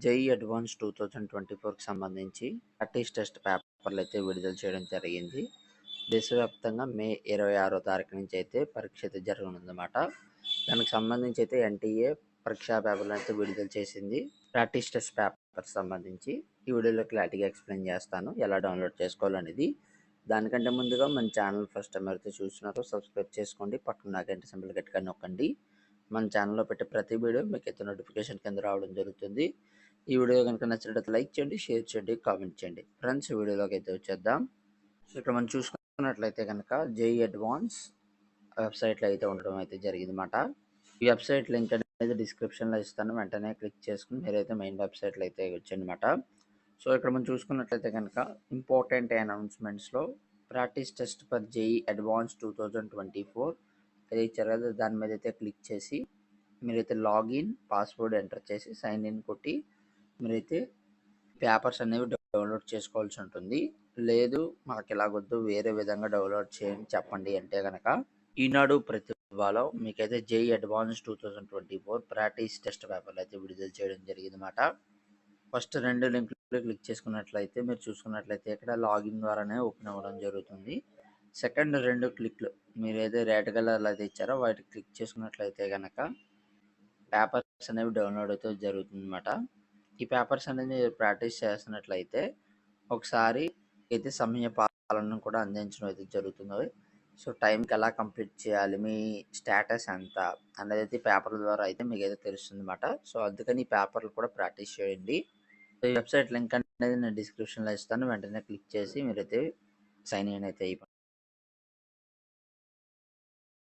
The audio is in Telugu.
జేఈఈ అడ్వాన్స్ 2024కి సంబంధించి ప్రాక్టీస్ టెస్ట్ పేపర్లు అయితే విడుదల చేయడం జరిగింది. దేశవ్యాప్తంగా మే 26వ తారీఖు నుంచి అయితే పరీక్ష అయితే జరగనుందన్నమాట. దానికి సంబంధించి అయితే ఎన్టీఏ పరీక్షా పేపర్లు అయితే విడుదల చేసింది. ప్రాక్టీస్ టెస్ట్ పేపర్ సంబంధించి ఈ వీడియోలో క్లారిటీగా ఎక్స్ప్లెయిన్ చేస్తాను, ఎలా డౌన్లోడ్ చేసుకోవాలనేది. దానికంటే ముందుగా మన ఛానల్ ఫస్ట్ టైం అయితే చూస్తున్నారో సబ్స్క్రైబ్ చేసుకోండి, పక్కన గంట సింబల్ గట్టిగా నొక్కండి. మన ఛానల్లో పెట్టే ప్రతి వీడియో మీకు అయితే నోటిఫికేషన్ కింద రావడం జరుగుతుంది. ఈ వీడియో కనుక నచ్చినట్లయితే లైక్ చేయండి, షేర్ చేయండి, కామెంట్ చేయండి. ఫ్రెండ్స్, వీడియోలోకి అయితే వచ్చేద్దాం. సో ఇక్కడ మనం చూసుకున్నట్లయితే కనుక జేఈఈ అడ్వాన్స్ వెబ్సైట్లో అయితే ఉండడం అయితే జరిగిందన్నమాట. ఈ వెబ్సైట్ లింక్ అనేది డిస్క్రిప్షన్లో ఇస్తాను, వెంటనే క్లిక్ చేసుకుని మీరైతే మెయిన్ వెబ్సైట్లో అయితే వచ్చాయన్నమాట. సో ఇక్కడ మనం చూసుకున్నట్లయితే కనుక ఇంపార్టెంట్ అనౌన్స్మెంట్స్లో practice test for JEE advance 2024 అది ఇచ్చారు కదా, దాని మీద అయితే క్లిక్ చేసి మీరైతే లాగిన్ పాస్వర్డ్ ఎంటర్ చేసి సైన్ ఇన్ కొట్టి మీరైతే పేపర్స్ అనేవి డౌన్లోడ్ చేసుకోవాల్సి ఉంటుంది. లేదు మాకు ఇలాగొద్దు, వేరే విధంగా డౌన్లోడ్ చేయండి చెప్పండి అంటే కనుక ఈనాడు ప్రతిభలో మీకైతే జేఈఈ అడ్వాన్స్ 2024 ప్రాక్టీస్ టెస్ట్ పేపర్లు అయితే విడుదల చేయడం జరిగిందన్నమాట. ఫస్ట్ 2 లింకులు క్లిక్ చేసుకున్నట్లయితే మీరు చూసుకున్నట్లయితే ఇక్కడ లాగిన్ ద్వారానే ఓపెన్ అవ్వడం జరుగుతుంది. సెకండ్ 2 క్లిక్లు మీరైతే రెడ్ కలర్లో అయితే ఇచ్చారో వాటికి క్లిక్ చేసుకున్నట్లయితే కనుక పేపర్స్ అనేవి డౌన్లోడ్ అయితే జరుగుతుంది అనమాట. ఈ పేపర్స్ అనేది ప్రాక్టీస్ చేస్తున్నట్లయితే ఒకసారి అయితే సమయ పాలనను కూడా అందించడం అయితే జరుగుతుంది. సో టైంకి ఎలా కంప్లీట్ చేయాలి, మీ స్టేటస్ ఎంత అనేది అయితే పేపర్ల ద్వారా అయితే మీకు అయితే తెలుస్తుంది అనమాట. సో అందుకని ఈ పేపర్లు కూడా ప్రాక్టీస్ చేయండి. ఈ వెబ్సైట్ లింక్ అనేది నేను డిస్క్రిప్షన్లో ఇస్తాను, వెంటనే క్లిక్ చేసి మీరైతే సైన్ ఇన్ అయితే